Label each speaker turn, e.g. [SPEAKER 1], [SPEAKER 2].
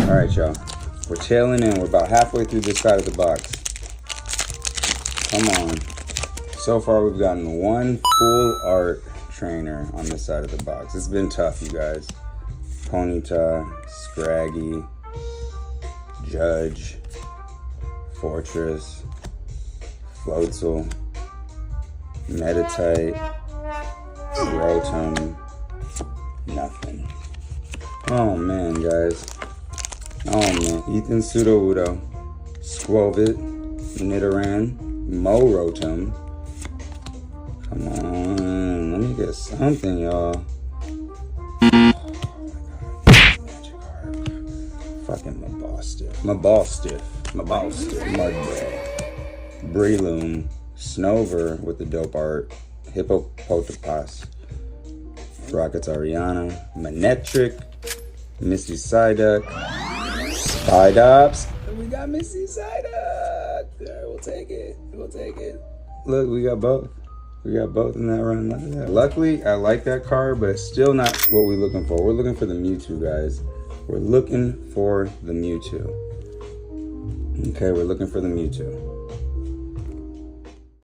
[SPEAKER 1] All right, y'all. We're tailing in. We're about halfway through this side of the box. Come on. So far, we've gotten one full art trainer on this side of the box. It's been tough, you guys. Ponyta, Scraggy, Judge, Fortress, Floatzel, Meditite, Rotom, nothing. Oh man, guys. Oh man, Ethan Sudowoodo, Squovit, Nidoran, Rotom. Come on, let me get something, y'all. Fucking Mudbray, Breloom, Snover with the dope art, Hippopotamus, Rockets Ariana, Manectric, Misty Psyduck, Spidops. We got Misty Psyduck. We'll take it. We'll take it. Look, we got both. We got both in that run. Look at that. Luckily, I like that card, but it's still not what we're looking for. We're looking for the Mewtwo, guys. We're looking for the Mewtwo. Okay, we're looking for the Mewtwo.